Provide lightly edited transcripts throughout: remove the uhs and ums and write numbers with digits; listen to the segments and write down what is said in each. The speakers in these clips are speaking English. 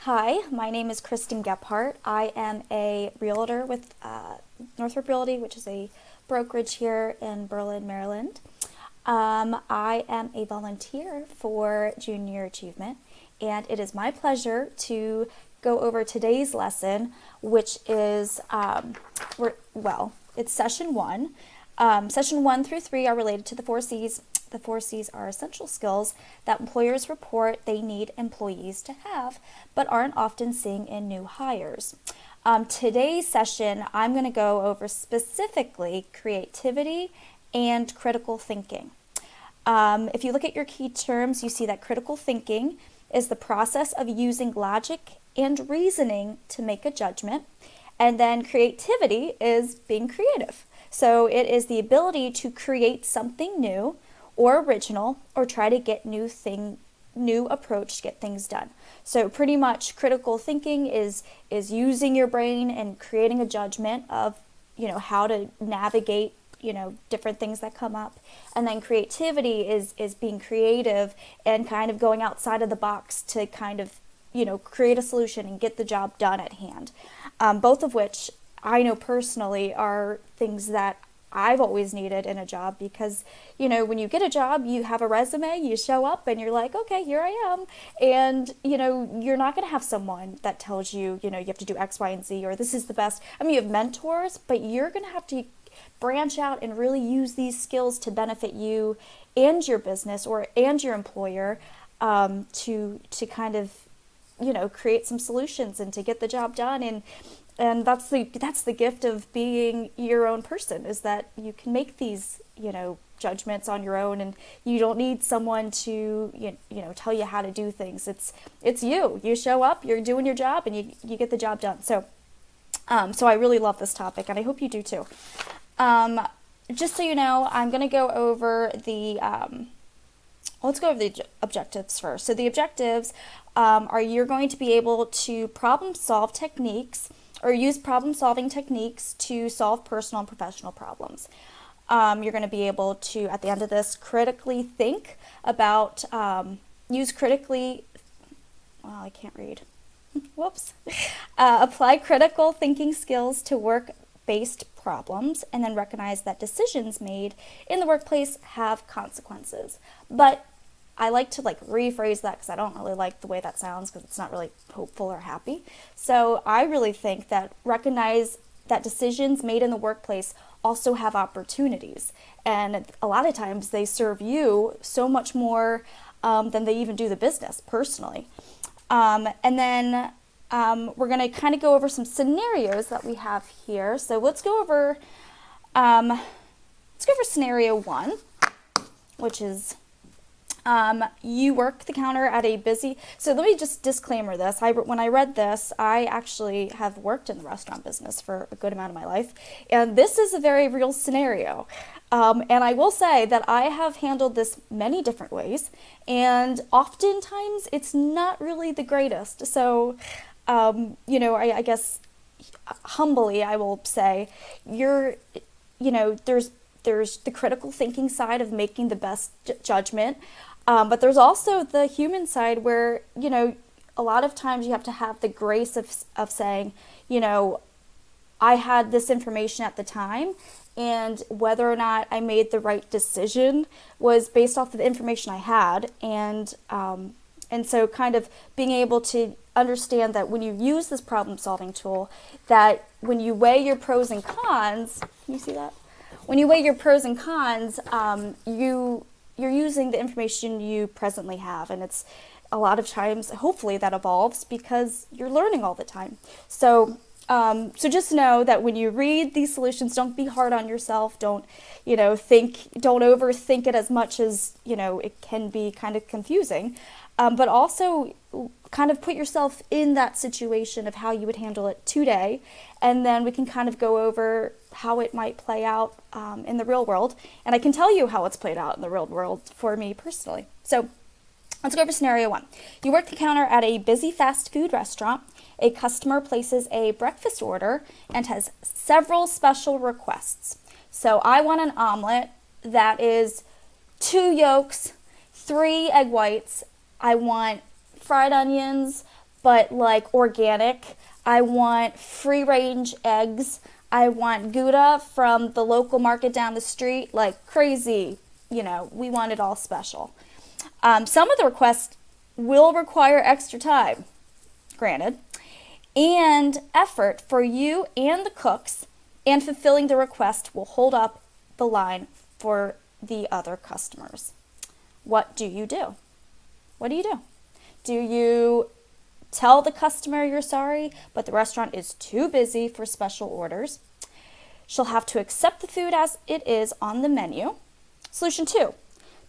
Hi, my name is Kristen Gephardt. I am a realtor with Northrop Realty, which is a brokerage here in Berlin, Maryland. I am a volunteer for Junior Achievement, and it is my pleasure to go over today's lesson, which is, it's session one. Session 1 through 3 are related to the 4 C's. The 4 C's are essential skills that employers report they need employees to have, but aren't often seeing in new hires. Today's session, I'm going to go over specifically creativity and critical thinking. If you look at your key terms, you see that critical thinking is the process of using logic and reasoning to make a judgment, and then creativity is being creative. So it is the ability to create something new or original, or try to get new approach to get things done. So pretty much critical thinking is using your brain and creating a judgment of, how to navigate, different things that come up. And then creativity is being creative and kind of going outside of the box to kind of, create a solution and get the job done at hand. Both of which I know personally are things that I've always needed in a job because, when you get a job, you have a resume, you show up and you're like, okay, here I am. And, you're not going to have someone that tells you, you have to do X, Y, and Z, or this is the best. I mean, you have mentors, but you're going to have to branch out and really use these skills to benefit you and your business and your employer to kind of, create some solutions and to get the job done. And that's the gift of being your own person, is that you can make these, judgments on your own, and you don't need someone to, tell you how to do things. It's you. You show up, you're doing your job, and you get the job done. So I really love this topic, and I hope you do too. Just so you know, I'm going to go over let's go over the objectives first. So the objectives are you're going to be able to problem solve techniques or use problem-solving techniques to solve personal and professional problems. You're going to be able to, at the end of this, critically think about, I can't read. Whoops. Apply critical thinking skills to work-based problems, and then recognize that decisions made in the workplace have consequences. But I like to rephrase that because I don't really like the way that sounds because it's not really hopeful or happy. So I really think that recognize that decisions made in the workplace also have opportunities. And a lot of times they serve you so much more than they even do the business personally. And then we're going to kind of go over some scenarios that we have here. So let's go over scenario 1, which is you work the counter at a busy. So let me just disclaimer this. When I read this, I actually have worked in the restaurant business for a good amount of my life, and this is a very real scenario. And I will say that I have handled this many different ways, and oftentimes it's not really the greatest. So, I guess humbly I will say there's the critical thinking side of making the best judgment. But there's also the human side where, a lot of times you have to have the grace of saying, I had this information at the time, and whether or not I made the right decision was based off of the information I had. And so kind of being able to understand that when you use this problem solving tool, that when you weigh your pros and cons, can you see that? When you weigh your pros and cons, you're using the information you presently have, and it's a lot of times, hopefully, that evolves because you're learning all the time. So just know that when you read these solutions, don't be hard on yourself. Don't overthink it as much as it can be kind of confusing, but also kind of put yourself in that situation of how you would handle it today, and then we can kind of go over how it might play out in the real world. And I can tell you how it's played out in the real world for me personally. So let's go over scenario 1. You work the counter at a busy fast food restaurant. A customer places a breakfast order and has several special requests. So I want an omelet that is 2 yolks, 3 egg whites. I want fried onions, but like organic. I want free range eggs. I want Gouda from the local market down the street, like crazy. We want it all special. Some of the requests will require extra time, granted, and effort for you and the cooks, and fulfilling the request will hold up the line for the other customers. What do you do? What do you do? Do you tell the customer you're sorry, but the restaurant is too busy for special orders? She'll have to accept the food as it is on the menu. Solution 2,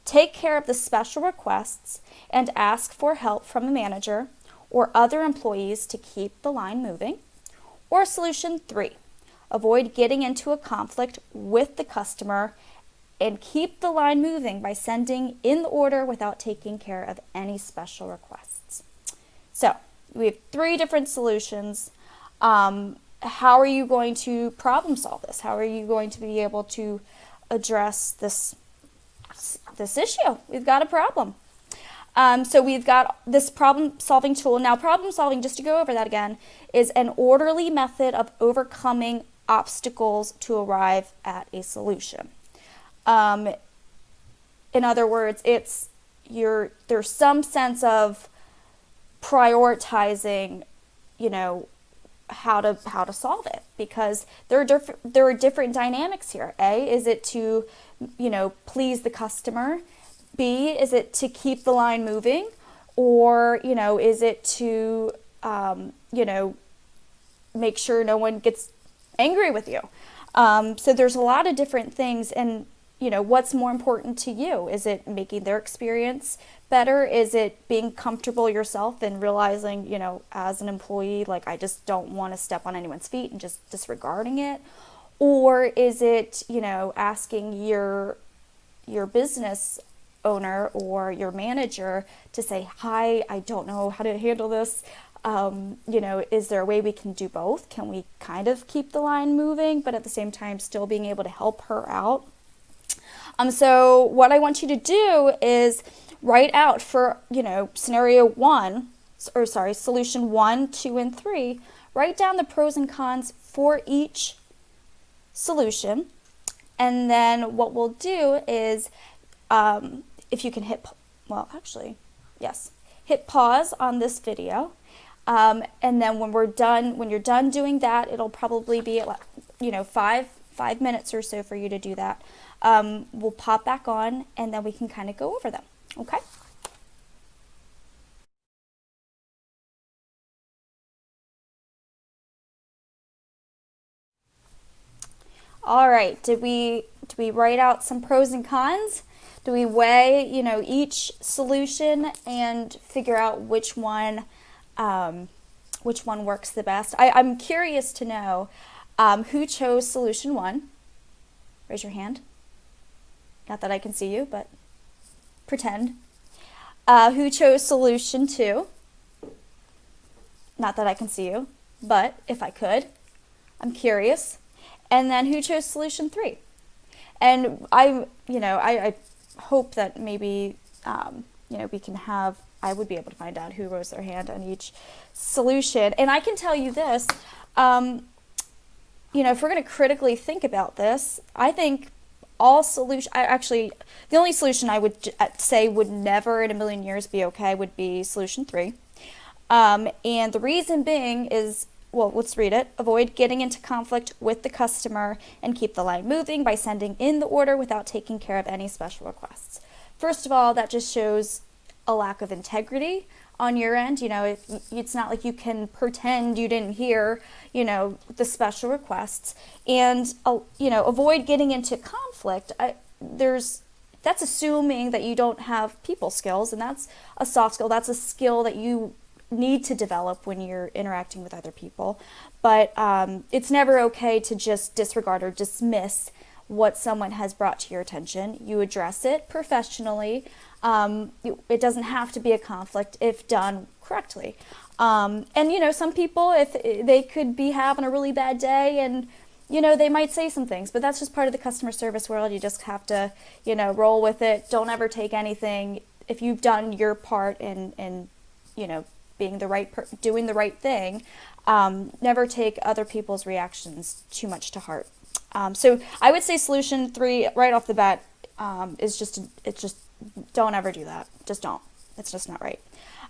take care of the special requests and ask for help from a manager or other employees to keep the line moving. Or solution 3, avoid getting into a conflict with the customer and keep the line moving by sending in the order without taking care of any special requests. So we have 3 different solutions. How are you going to problem solve this? How are you going to be able to address this issue? We've got a problem. So we've got this problem-solving tool. Now, problem-solving, just to go over that again, is an orderly method of overcoming obstacles to arrive at a solution. In other words, there's some sense of prioritizing, how to solve it, because there are different dynamics here. A, is it to, please the customer? B, is it to keep the line moving? Or, is it to, make sure no one gets angry with you? So there's a lot of different things, and what's more important to you? Is it making their experience better? Is it being comfortable yourself and realizing, as an employee, like, I just don't want to step on anyone's feet and just disregarding it? Or is it, asking your business owner or your manager to say, hi, I don't know how to handle this. Is there a way we can do both? Can we kind of keep the line moving, but at the same time still being able to help her out? So what I want you to do is write out for, solution 1, 2, and 3, write down the pros and cons for each solution. And then what we'll do is, if you can hit pause on this video. And then when you're done doing that, it'll probably be, 5 minutes or so for you to do that. We'll pop back on, and then we can kind of go over them. Okay? All right. Did we write out some pros and cons? Do we weigh, each solution and figure out which one works the best? I'm curious to know who chose solution 1. Raise your hand. Not that I can see you, but pretend. Who chose solution 2? Not that I can see you, but if I could, I'm curious. And then who chose solution 3? And I hope that maybe, I would be able to find out who rose their hand on each solution. And I can tell you this, if we're going to critically think about this, I think the only solution I would say would never in a million years be okay would be solution 3. And the reason being is, well, let's read it. Avoid getting into conflict with the customer and keep the line moving by sending in the order without taking care of any special requests. First of all, that just shows a lack of integrity on your end. It's not like you can pretend you didn't hear, the special requests. And, avoid getting into conflict. That's assuming that you don't have people skills, and that's a soft skill. That's a skill that you need to develop when you're interacting with other people. But it's never okay to just disregard or dismiss what someone has brought to your attention. You address it professionally. It doesn't have to be a conflict if done correctly. And some people, if they could be having a really bad day, and they might say some things, but that's just part of the customer service world. You just have to roll with it. Don't ever take anything if you've done your part and being doing the right thing. Never take other people's reactions too much to heart. So I would say solution 3 right off the bat is just don't ever do that. Just don't. It's just not right.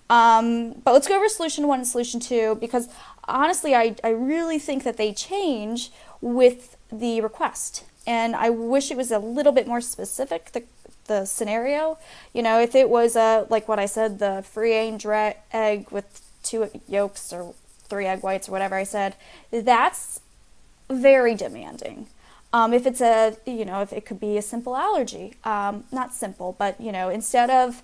But let's go over solution 1 and solution 2, because honestly, I really think that they change with the request. And I wish it was a little bit more specific, the scenario. If it was like what I said, the free egg with 2 yolks or 3 egg whites or whatever I said, that's very demanding. If it's if it could be a simple allergy, not simple, but, instead of,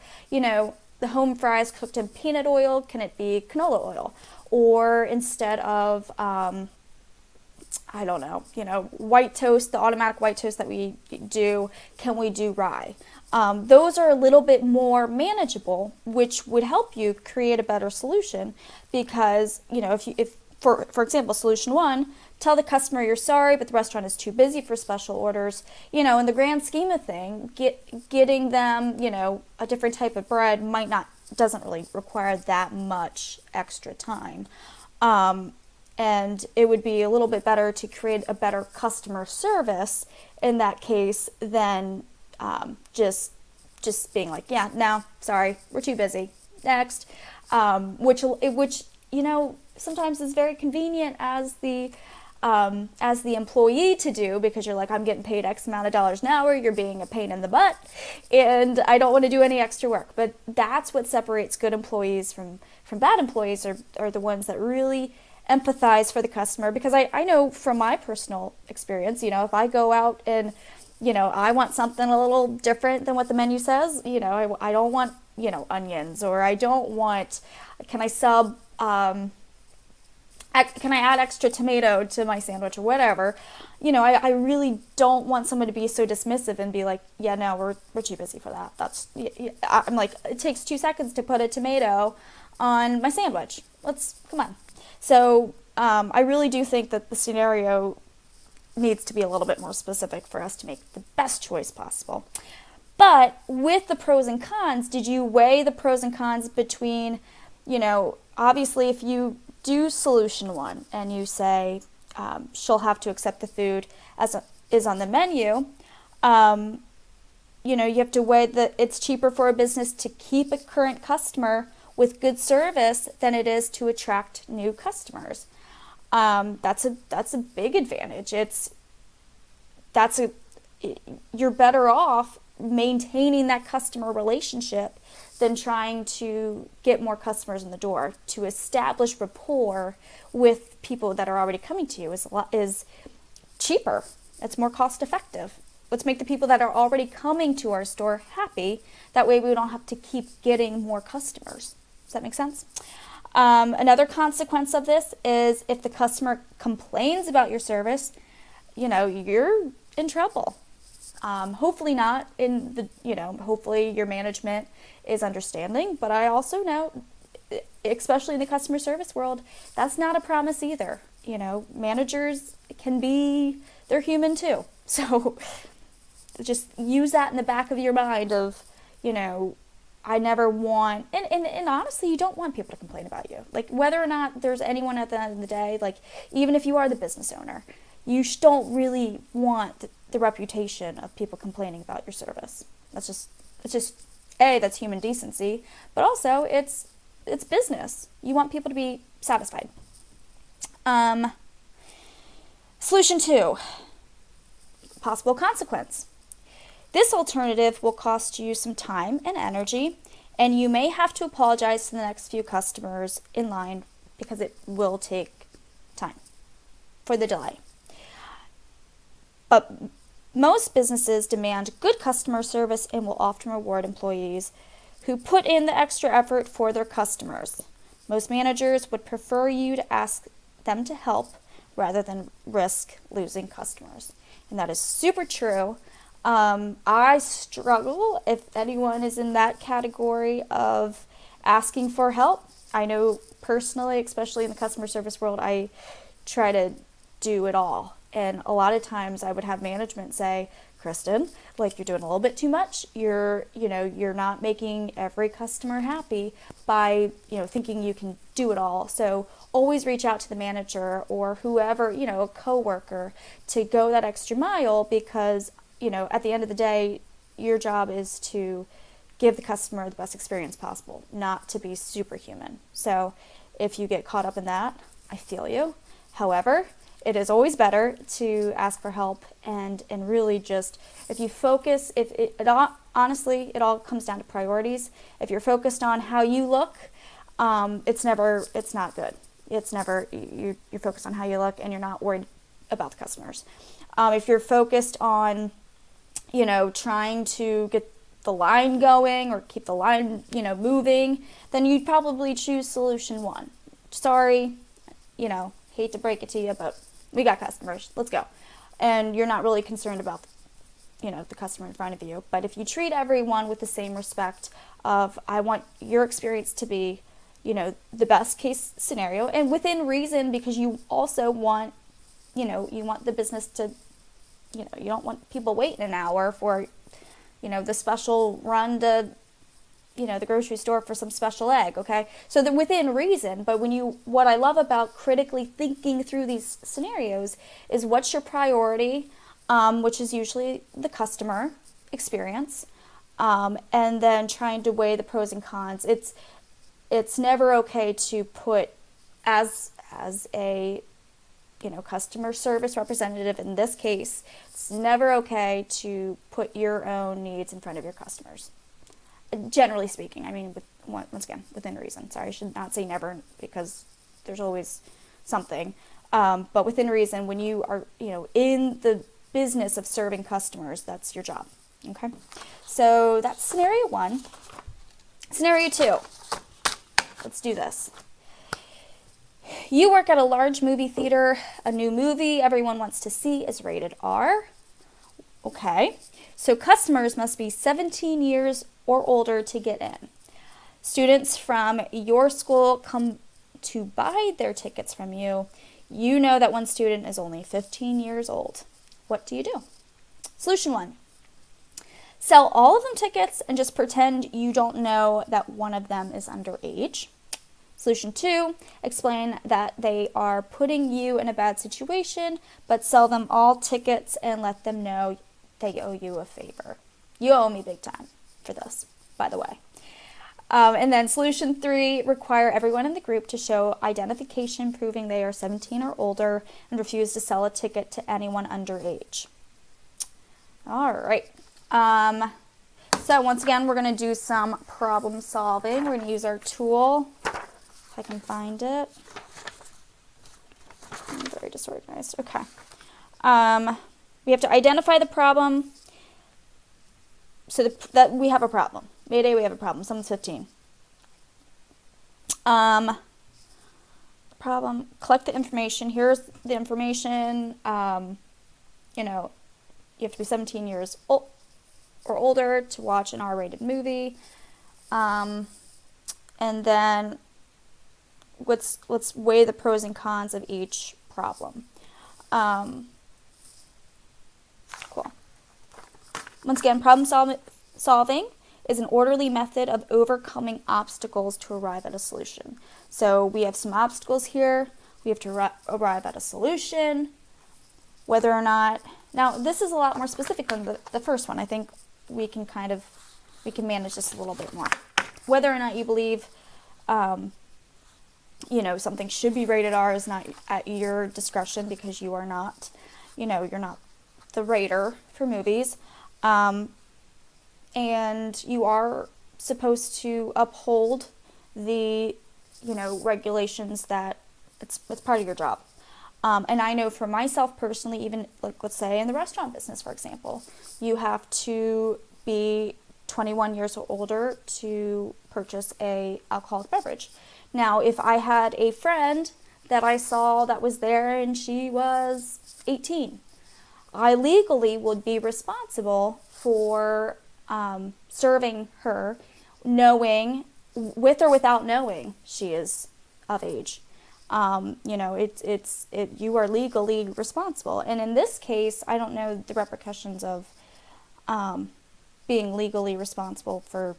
the home fries cooked in peanut oil, can it be canola oil? Or instead of, I don't know, white toast, the automatic white toast that we do, can we do rye? Those are a little bit more manageable, which would help you create a better solution, because, if for example, solution 1, tell the customer you're sorry, but the restaurant is too busy for special orders. In the grand scheme of thing, getting them, a different type of bread doesn't really require that much extra time. And it would be a little bit better to create a better customer service in that case than just being like, yeah, no, sorry, we're too busy. Next, which sometimes is very convenient as the employee to do, because you're like, I'm getting paid X amount of dollars an hour, you're being a pain in the butt, and I don't want to do any extra work. But that's what separates good employees from bad employees, are the ones that really empathize for the customer. Because I know from my personal experience, if I go out and, I want something a little different than what the menu says, I don't want, onions, or I don't want, can I add extra tomato to my sandwich or whatever? I really don't want someone to be so dismissive and be like, yeah, no, we're too busy for that. I'm like, it takes 2 seconds to put a tomato on my sandwich. Come on. So I really do think that the scenario needs to be a little bit more specific for us to make the best choice possible. But with the pros and cons, did you weigh the pros and cons between, obviously if you do solution 1 and you say she'll have to accept the food as is on the menu, you have to weigh that it's cheaper for a business to keep a current customer with good service than it is to attract new customers. That's a big advantage. You're better off maintaining that customer relationship than trying to get more customers in the door. To establish rapport with people that are already coming to you is cheaper. It's more cost effective. Let's make the people that are already coming to our store happy. That way we don't have to keep getting more customers. Does that make sense? Another consequence of this is if the customer complains about your service, you're in trouble. Hopefully not hopefully your management is understanding, but I also know, especially in the customer service world, that's not a promise either. Managers they're human too. So just use that in the back of your mind of, I never want, and honestly, you don't want people to complain about you. Like, whether or not there's anyone at the end of the day, like, even if you are the business owner, you don't really want the reputation of people complaining about your service. It's just that's human decency, but also it's business. You want people to be satisfied. Solution 2, possible consequence. This alternative will cost you some time and energy, and you may have to apologize to the next few customers in line because it will take time for the delay. But most businesses demand good customer service and will often reward employees who put in the extra effort for their customers. Most managers would prefer you to ask them to help rather than risk losing customers. And that is super true. I struggle if anyone is in that category of asking for help. I know personally, especially in the customer service world, I try to do it all. And a lot of times I would have management say, Kristen. Like, you're doing a little bit too much. You're not making every customer happy by, thinking you can do it all. So always reach out to the manager or whoever, a coworker, to go that extra mile, because, at the end of the day, your job is to give the customer the best experience possible, not to be superhuman. So if you get caught up in that, I feel you. However, it is always better to ask for help and really just, if you focus, honestly, it all comes down to priorities. If you're focused on how you look, it's not good. It's never, you're focused on how you look and you're not worried about the customers. If you're focused on, trying to get the line going or keep the line, moving, then you'd probably choose solution 1. Sorry, hate to break it to you, but we got customers. Let's go. And you're not really concerned about, the customer in front of you. But if you treat everyone with the same respect of, I want your experience to be, the best case scenario and within reason, because you also want, you want the business to, you don't want people waiting an hour for, the special run to, the grocery store for some special egg, okay? So that within reason, but what I love about critically thinking through these scenarios is, what's your priority, which is usually the customer experience, and then trying to weigh the pros and cons. It's never okay to put, as a, customer service representative in this case, it's never okay to put your own needs in front of your customers. Generally speaking, I mean, once again, within reason. Sorry, I should not say never, because there's always something. But within reason, when you are, in the business of serving customers, that's your job. Okay? So that's scenario 1. Scenario 2. Let's do this. You work at a large movie theater. A new movie everyone wants to see is rated R. Okay. So customers must be 17 years or older to get in. Students from your school come to buy their tickets from you. You know that one student is only 15 years old. What do you do? Solution 1. Sell all of them tickets and just pretend you don't know that one of them is underage. Solution 2, explain that they are putting you in a bad situation, but sell them all tickets and let them know they owe you a favor. You owe me big time for this, by the way. And then solution 3, require everyone in the group to show identification proving they are 17 or older and refuse to sell a ticket to anyone underage. All right. So once again, we're going to do some problem solving. We're going to use our tool. If I can find it. I'm very disorganized. Okay. We have to identify the problem. So that we have a problem. Mayday, we have a problem. Someone's 15. Problem, collect the information. Here's the information. You have to be 17 years old or older to watch an R-rated movie. And then let's weigh the pros and cons of each problem. Cool. Once again, problem solving is an orderly method of overcoming obstacles to arrive at a solution. So we have some obstacles here. We have to arrive at a solution. Whether or not, now this is a lot more specific than the first one. I think we can manage this a little bit more. Whether or not you believe, something should be rated R is not at your discretion, because you are not, you're not the rater for movies. And you are supposed to uphold the, regulations that it's part of your job. And I know for myself personally, even like, let's say in the restaurant business, for example, you have to be 21 years or older to purchase a alcoholic beverage. Now, if I had a friend that I saw that was there and she was 18, I legally would be responsible for serving her, knowing, with or without knowing, she is of age. You are legally responsible. And in this case, I don't know the repercussions of being legally responsible for,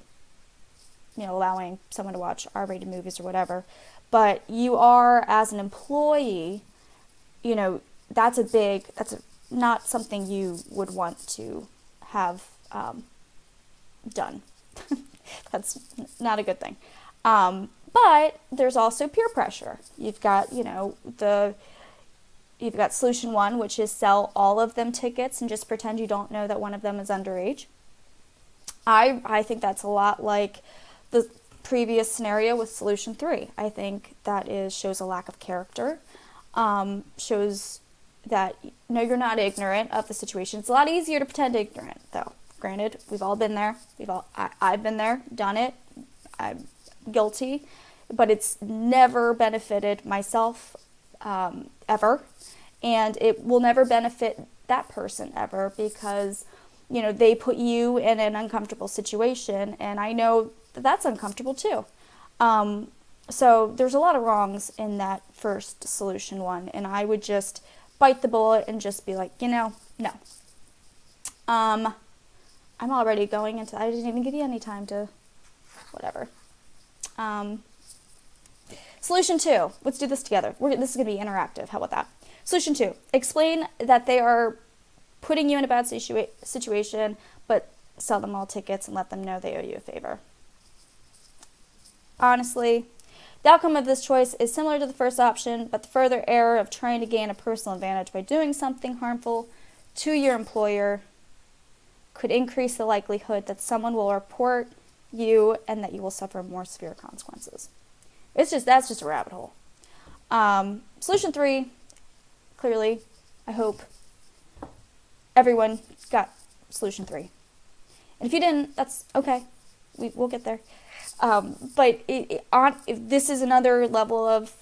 allowing someone to watch R-rated movies or whatever. But you are, as an employee, that's not something you would want to have done. That's not a good thing. But there's also peer pressure. You've got, you've got solution one, which is sell all of them tickets and just pretend you don't know that one of them is underage. I think that's a lot like the previous scenario with solution three. I think that shows a lack of character, shows that, no, you're not ignorant of the situation. It's a lot easier to pretend ignorant, though. Granted, we've all been there. I've been there, done it. I'm guilty, but it's never benefited myself ever, and it will never benefit that person ever, because they put you in an uncomfortable situation, and I know that that's uncomfortable too. So there's a lot of wrongs in that first solution one, and I would just bite the bullet and just be like, no. I'm already going into, I didn't even give you any time to, whatever. Solution two, let's do this together. This is going to be interactive. How about that? Solution two, explain that they are putting you in a bad situation, but sell them all tickets and let them know they owe you a favor. Honestly, the outcome of this choice is similar to the first option, but the further error of trying to gain a personal advantage by doing something harmful to your employer could increase the likelihood that someone will report you and that you will suffer more severe consequences. That's just a rabbit hole. Solution three, clearly, I hope everyone got solution three. And if you didn't, that's okay. We'll get there. But if this is another level of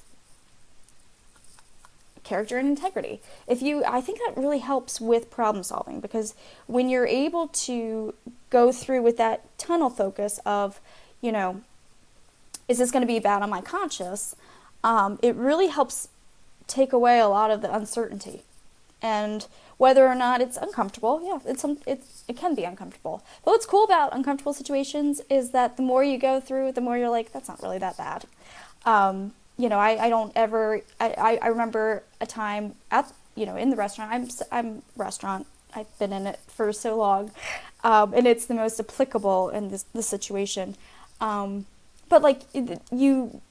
character and integrity. I think that really helps with problem solving, because when you're able to go through with that tunnel focus of, is this going to be bad on my conscience? It really helps take away a lot of the uncertainty. And whether or not it's uncomfortable, it can be uncomfortable. But what's cool about uncomfortable situations is that the more you go through, the more you're like, that's not really that bad. I remember a time at, in the restaurant, I'm restaurant, I've been in it for so long, and it's the most applicable in this situation. But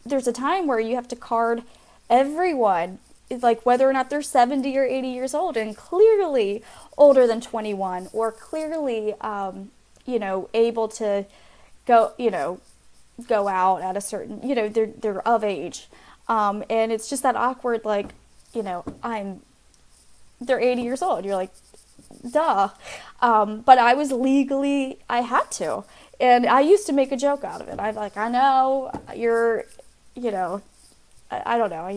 there's a time where you have to card everyone, like whether or not they're 70 or 80 years old and clearly older than 21, or clearly, able to go out at a certain, they're of age. And it's just that awkward, they're 80 years old. You're like, duh. But I had to. And I used to make a joke out of it. I know you're, I don't know.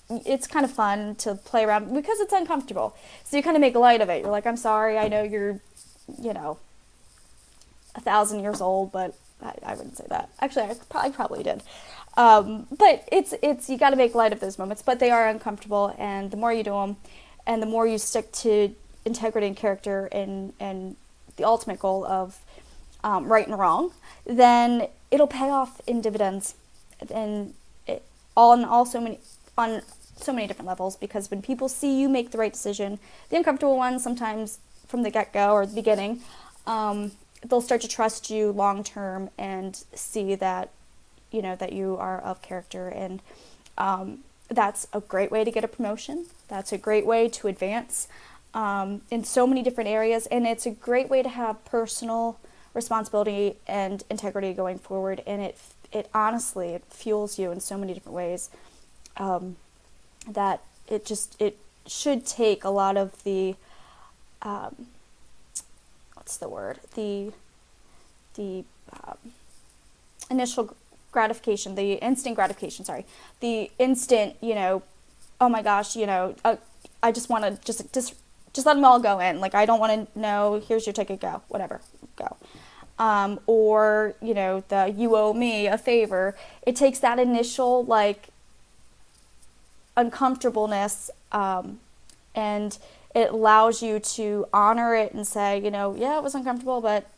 It's kind of fun to play around because it's uncomfortable. So you kind of make light of it. You're like, I'm sorry. I know you're, 1,000 years old, but I wouldn't say that. Actually, I probably did. But it's you got to make light of those moments, but they are uncomfortable, and the more you do them, and the more you stick to integrity and character and the ultimate goal of right and wrong, then it'll pay off in dividends, and on so many different levels. Because when people see you make the right decision, the uncomfortable ones sometimes from the get-go or the beginning, they'll start to trust you long term and see that that you are of character, and that's a great way to get a promotion. That's a great way to advance in so many different areas, and it's a great way to have personal responsibility and integrity going forward. And it honestly fuels you in so many different ways that it should take a lot of the initial gratification, the instant gratification, the instant, oh my gosh, I just want to just let them all go in. Like, I don't want to know, here's your ticket, go, whatever, go. Or, the you owe me a favor. It takes that initial, uncomfortableness, and it allows you to honor it and say, yeah, it was uncomfortable, but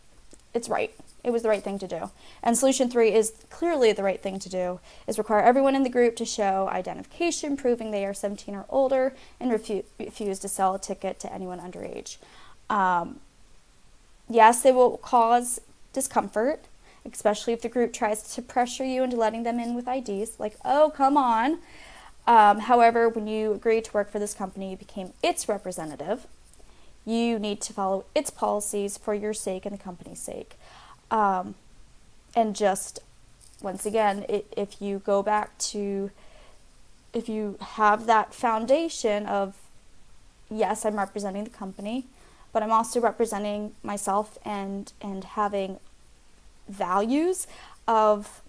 it's right. It was the right thing to do. And solution 3 is clearly the right thing to do, is require everyone in the group to show identification proving they are 17 or older and refuse to sell a ticket to anyone underage. Yes, they will cause discomfort, especially if the group tries to pressure you into letting them in with IDs, like, oh, come on. However, when you agreed to work for this company, you became its representative. You need to follow its policies for your sake and the company's sake. And just, once again, if you go back to, if you have that foundation of, yes, I'm representing the company, but I'm also representing myself and having values of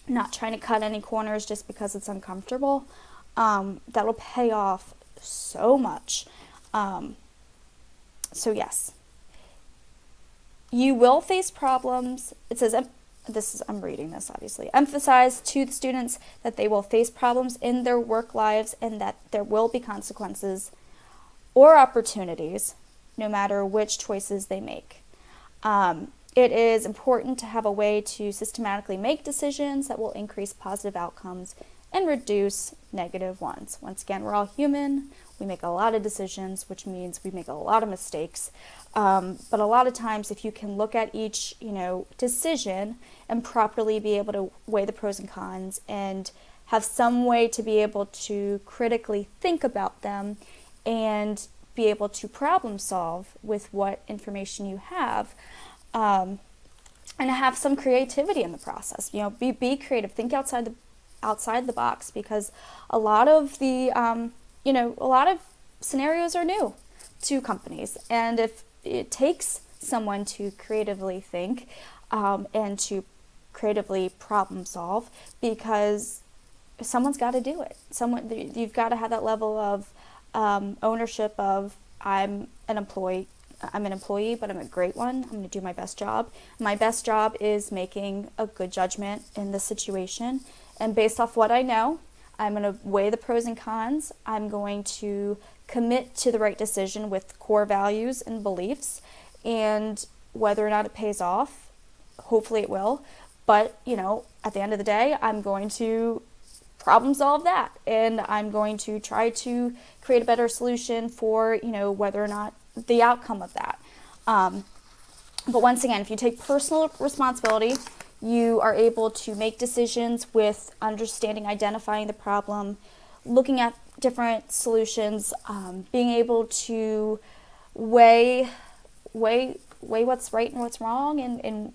not trying to cut any corners just because it's uncomfortable, that'll pay off so much. So yes, you will face problems. It says, I'm reading this obviously. Emphasize to the students that they will face problems in their work lives and that there will be consequences or opportunities no matter which choices they make. It is important to have a way to systematically make decisions that will increase positive outcomes and reduce negative ones. Once again, we're all human. We make a lot of decisions, which means we make a lot of mistakes. But a lot of times, if you can look at each, decision and properly be able to weigh the pros and cons and have some way to be able to critically think about them and be able to problem solve with what information you have, and have some creativity in the process. Be creative. Think outside the box, because a lot of the a lot of scenarios are new to companies, and if it takes someone to creatively think and to creatively problem solve, because someone's got to do it. You've got to have that level of ownership of, I'm an employee, but I'm a great one. I'm going to do my best job. My best job is making a good judgment in the situation. And based off what I know, I'm going to weigh the pros and cons. I'm going to commit to the right decision with core values and beliefs. And whether or not it pays off, hopefully it will. But, at the end of the day, I'm going to problem solve that. And I'm going to try to create a better solution for, whether or not the outcome of that. But once again, if you take personal responsibility, you are able to make decisions with understanding, identifying the problem, looking at different solutions, being able to weigh what's right and what's wrong,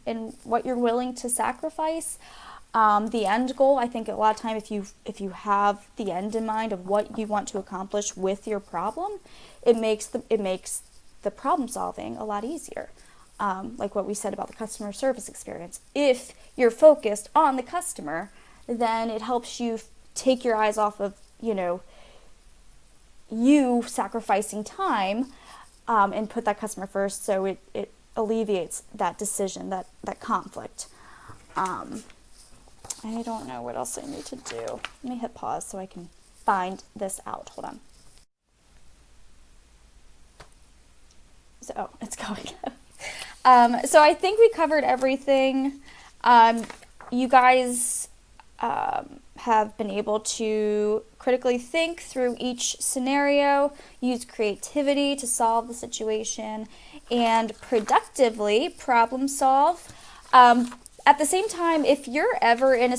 and what you're willing to sacrifice. The end goal, I think a lot of time, if you have the end in mind of what you want to accomplish with your problem, it makes the problem solving a lot easier. Like what we said about the customer service experience. If you're focused on the customer, then it helps you take your eyes off of, you sacrificing time, and put that customer first, so it alleviates that decision, that conflict. I don't know what else I need to do. Let me hit pause so I can find this out. Hold on. So, it's going. So I think we covered everything. You guys have been able to critically think through each scenario, use creativity to solve the situation, and productively problem solve. At the same time, if you're ever in a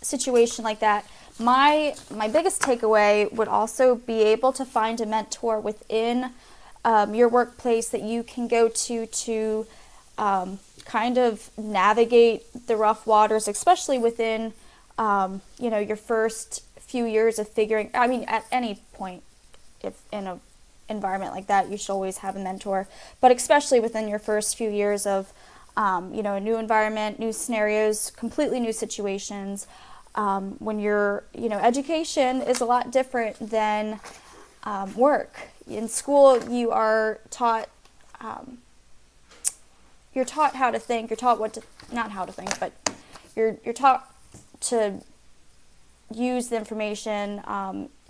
situation like that, my biggest takeaway would also be able to find a mentor within your workplace that you can go to kind of navigate the rough waters, especially within your first few years of figuring. I mean, at any point, if in an environment like that, you should always have a mentor, but especially within your first few years of a new environment, new scenarios, completely new situations. When education is a lot different than work. In school, you are taught, you're taught how to think. You're taught not how to think, but you're taught to use the information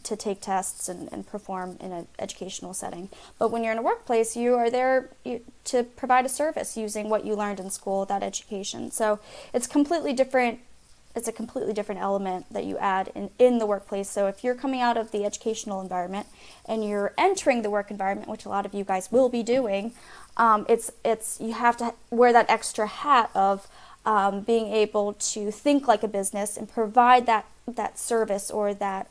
to take tests and perform in an educational setting. But when you're in a workplace, you are there to provide a service using what you learned in school, that education. So it's completely different. It's a completely different element that you add in the workplace. So if you're coming out of the educational environment and you're entering the work environment, which a lot of you guys will be doing, it's you have to wear that extra hat of being able to think like a business and provide that service or that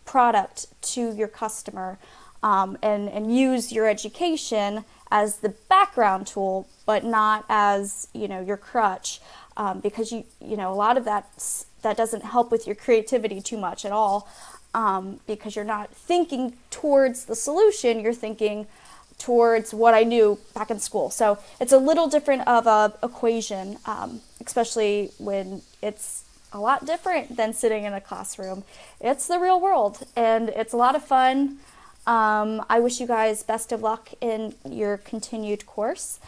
product to your customer, and use your education as the background tool, but not as your crutch, because you know a lot of that doesn't help with your creativity too much at all, because you're not thinking towards the solution, you're thinking towards what I knew back in school. So it's a little different of a equation, especially when it's a lot different than sitting in a classroom. It's the real world, and it's a lot of fun. I wish you guys best of luck in your continued course.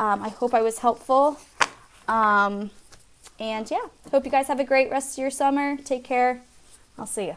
I hope I was helpful. And yeah, hope you guys have a great rest of your summer. Take care. I'll see you.